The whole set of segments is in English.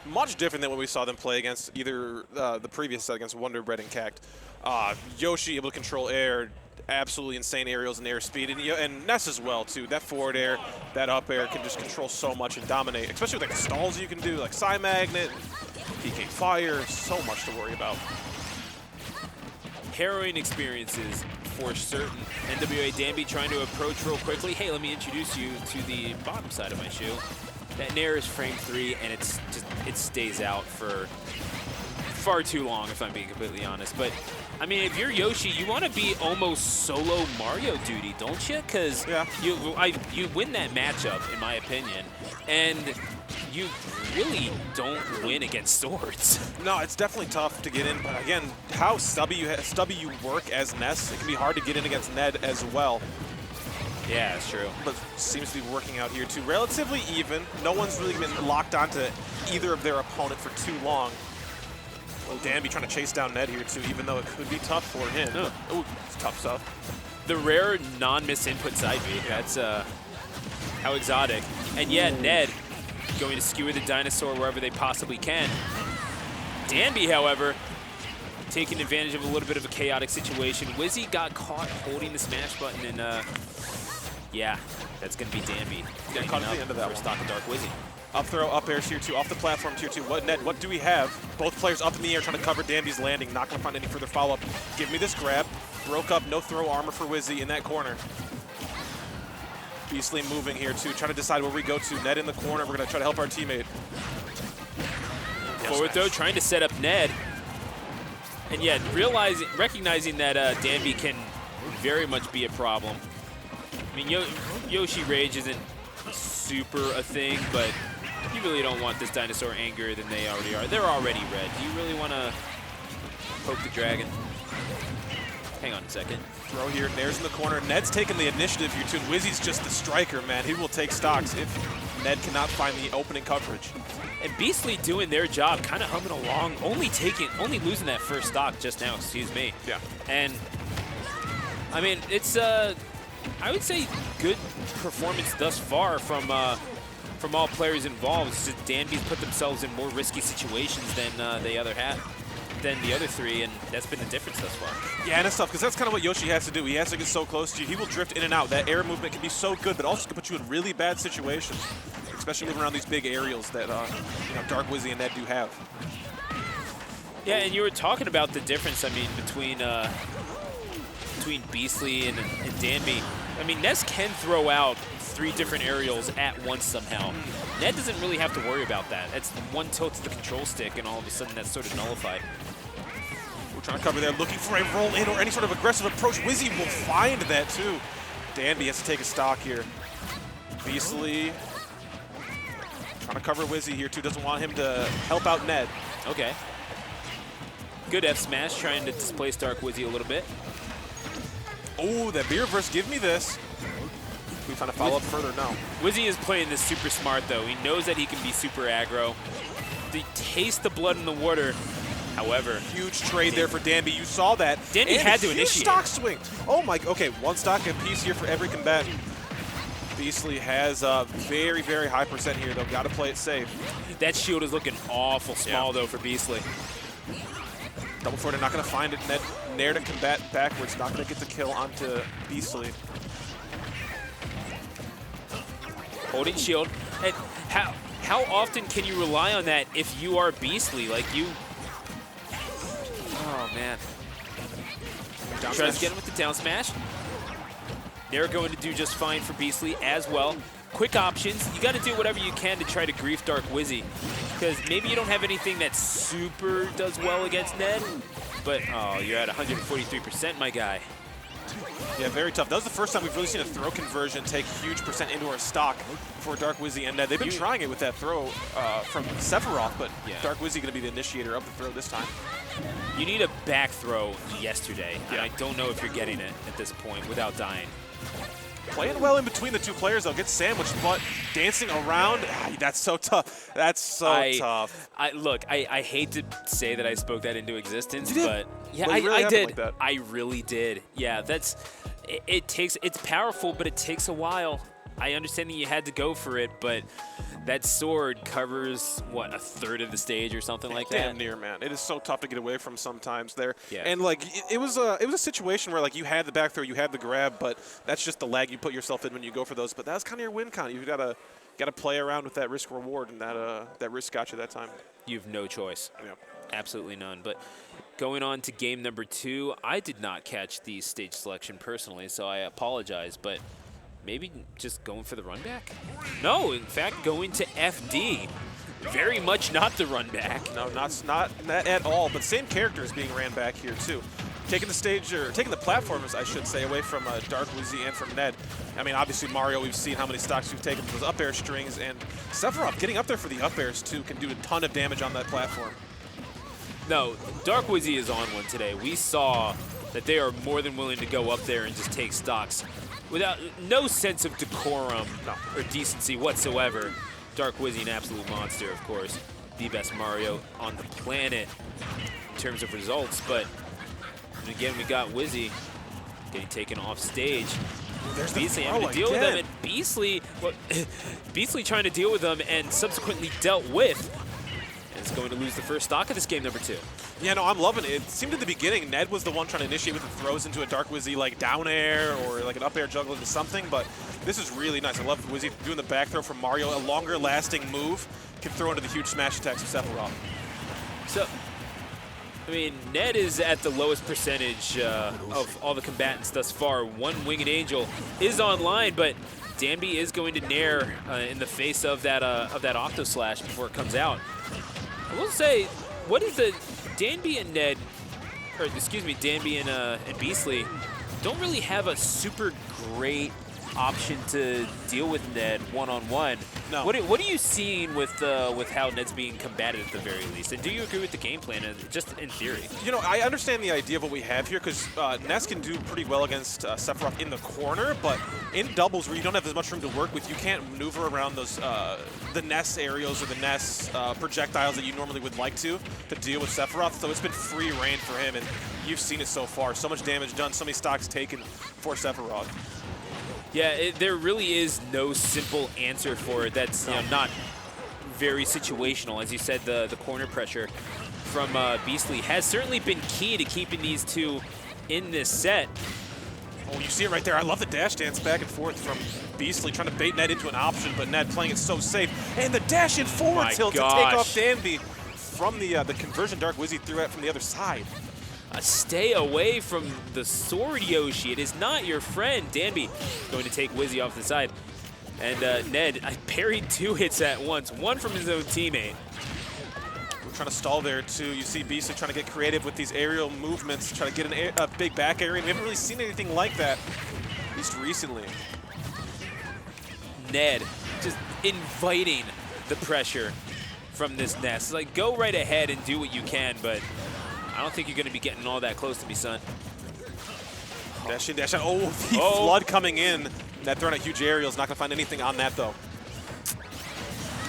much different than what we saw them play against either the previous set against Wonder Bread and Cact. Yoshi able to control air, absolutely insane aerials and air speed, and Ness as well too. That forward air, that up air can just control so much and dominate, especially with like the stalls you can do, like Psy Magnet, PK Fire, so much to worry about. Harrowing experiences for certain. NWA Danbi trying to approach real quickly. Hey, let me introduce you to the bottom side of my shoe. That Nair is frame 3, and it stays out for far too long, if I'm being completely honest. But I mean, if you're Yoshi, you want to be almost solo Mario duty, don't you? Because you win that matchup, in my opinion, and you really don't win against swords. No, it's definitely tough to get in, but again, how stubby you work as Ness, it can be hard to get in against Ned as well. Yeah, that's true. But seems to be working out here too. Relatively even. No one's really been locked onto either of their opponent for too long. Well, Danbi trying to chase down Ned here too, even though it could be tough for him. Ooh, it's tough stuff. The rare non-miss input side B. That's how exotic. And yeah, Ned going to skewer the dinosaur wherever they possibly can. Danbi, however, taking advantage of a little bit of a chaotic situation. Wizzy got caught holding the smash button, and yeah, that's going to be Danbi. Got caught at the end of that one. Stock of Dark Wizzy. Up throw, up air, tier 2, off the platform, tier 2. What do we have? Both players up in the air trying to cover Danbi's landing. Not going to find any further follow-up. Give me this grab. Broke up, no throw armor for Wizzy in that corner. Beastly moving here too, trying to decide where we go to. Ned in the corner, we're going to try to help our teammate. Forward throw, trying to set up Ned. And yeah, recognizing that Danbi can very much be a problem. I mean, Yoshi Rage isn't super a thing, but you really don't want this dinosaur angrier than they already are. They're already red. Do you really want to poke the dragon? Hang on a second. Throw here, Nair's in the corner. Ned's taking the initiative here too. Wizzy's just the striker, man. He will take stocks if Ned cannot find the opening coverage. And Beastly doing their job, kind of humming along, only losing that first stock just now, excuse me. Yeah. And I mean, it's I would say good performance thus far from all players involved. It's just Danbi's put themselves in more risky situations than the other three, and that's been the difference thus far. Yeah, and it's tough, because that's kind of what Yoshi has to do. He has to get so close to you. He will drift in and out. That air movement can be so good, but also can put you in really bad situations, especially moving around these big aerials that Dark Wizzy and Ned do have. Yeah, and you were talking about the difference, I mean, between Beastly and Danbi. I mean, Ness can throw out 3 different aerials at once somehow. Ned doesn't really have to worry about that. It's one tilt to the control stick, and all of a sudden that's sort of nullified. We're trying to cover there, looking for a roll in or any sort of aggressive approach. Wizzy will find that too. Danbi has to take a stock here. Beastly trying to cover Wizzy here too. Doesn't want him to help out Ned. Okay. Good F smash, trying to displace Dark Wizzy a little bit. Oh, that beer verse, give me this. We trying to follow up further? No. Wizzy is playing this super smart though. He knows that he can be super aggro. They taste the blood in the water. However, huge trade there for Danbi. You saw that. Danbi had to initiate. Stock swing. Oh my. Okay, 1 stock apiece here for every combatant. Beastly has a very, very high percent here though. Got to play it safe. That shield is looking awful small though for Beastly. Double forward, not going to find it. Nair to combat backwards. Not going to get the kill onto Beastly. Holding shield. And how often can you rely on that if you are Beastly? Like you. Oh man. Tries to get him with the down smash. They're going to do just fine for Beastly as well. Quick options. You got to do whatever you can to try to grief Dark Wizzy, because maybe you don't have anything that super does well against Ned, but oh, you're at 143%, my guy. Yeah, very tough. That was the first time we've really seen a throw conversion take huge percent into our stock for Dark Wizzy and Ned. They've been trying it with that throw from Sephiroth, but yeah. Dark Wizzy going to be the initiator of the throw this time. You need a back throw yesterday, and I don't know if you're getting it at this point without dying. Playing well in between the two players, though. Gets sandwiched, but dancing around, that's so tough. That's so tough. Look, I hate to say that I spoke that into existence, but yeah, well, really I did. like that. I really did. Yeah, it's powerful, but it takes a while. I understand that you had to go for it, but that sword covers, what, a third of the stage or something like that? Damn near, man. It is so tough to get away from sometimes there. Yeah. And, like, it was a situation where, like, you had the back throw, you had the grab, but that's just the lag you put yourself in when you go for those. But that's kind of your win con. You've got to play around with that risk reward, and that risk got you that time. You have no choice. Yeah. Absolutely none. But going on to game number 2, I did not catch the stage selection personally, so I apologize, but maybe just going for the run back? No, in fact, going to FD. Very much not the run back. No, not at all, but same character is being ran back here, too. Taking the stage, or taking the platformers, I should say, away from Dark Wizzy and from Ned. I mean, obviously, Mario, we've seen how many stocks we've taken from those up air strings, and Sephiroth getting up there for the up airs, too, can do a ton of damage on that platform. No, Dark Wizzy is on one today. We saw that they are more than willing to go up there and just take stocks without no sense of decorum or decency whatsoever. Dark Wizzy, an absolute monster, of course. The best Mario on the planet in terms of results. But and again, we got Wizzy getting taken off stage. There's Beastly having to deal with them, and Beastly, well, Beastly trying to deal with them and subsequently dealt with. And is going to lose the first stock of this game number 2. Yeah, no, I'm loving it. It seemed at the beginning Ned was the one trying to initiate with the throws into a Dark Wizzy, like down air or like an up air juggle into something, but this is really nice. I love Wizzy doing the back throw from Mario, a longer lasting move, can throw into the huge smash attacks of Sephiroth. So, I mean, Ned is at the lowest percentage of all the combatants thus far. One Winged Angel is online, but Danbi is going to nair in the face of that Octo Slash before it comes out. I will say, what is the Danbi and Ned, or excuse me, Danbi and Beastly don't really have a super great option to deal with Ned one-on-one. No. What are you seeing with how Ned's being combated at the very least? And do you agree with the game plan, just in theory? You know, I understand the idea of what we have here because Ness can do pretty well against Sephiroth in the corner, but in doubles where you don't have as much room to work with, you can't maneuver around those the Ness aerials or the Ness projectiles that you normally would like to deal with Sephiroth. So it's been free reign for him, and you've seen it so far. So much damage done, so many stocks taken for Sephiroth. Yeah, there really is no simple answer for it that's not very situational. As you said, the corner pressure from Beastly has certainly been key to keeping these two in this set. Oh, you see it right there. I love the dash dance back and forth from Beastly, trying to bait Ned into an option, but Ned playing it so safe. And the dash in forward tilt to take off Danbi from the conversion Dark Wizzy threw at from the other side. Stay away from the sword, Yoshi. It is not your friend. Danbi going to take Wizzy off the side. And Ned, I parried 2 hits at once, one from his own teammate. We're trying to stall there, too. You see Beastly trying to get creative with these aerial movements, trying to get a big back area. We haven't really seen anything like that, at least recently. Ned just inviting the pressure from this Ness. Like, go right ahead and do what you can, but I don't think you're going to be getting all that close to me, son. Dash in, dash out. Oh, the flood coming in. Ned throwing a huge aerial is not going to find anything on that, though.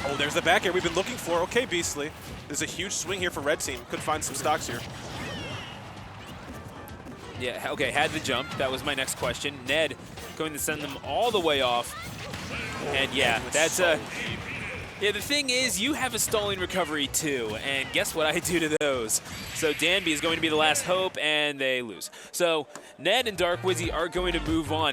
Oh, there's the back air we've been looking for. Okay, Beastly. There's a huge swing here for Red Team. Could find some stocks here. Yeah, okay, had the jump. That was my next question. Ned going to send them all the way off. And yeah, that's a... Yeah, the thing is, you have a stalling recovery too, and guess what I do to those? So Danbi is going to be the last hope, and they lose. So Ned and Dark Wizzy are going to move on.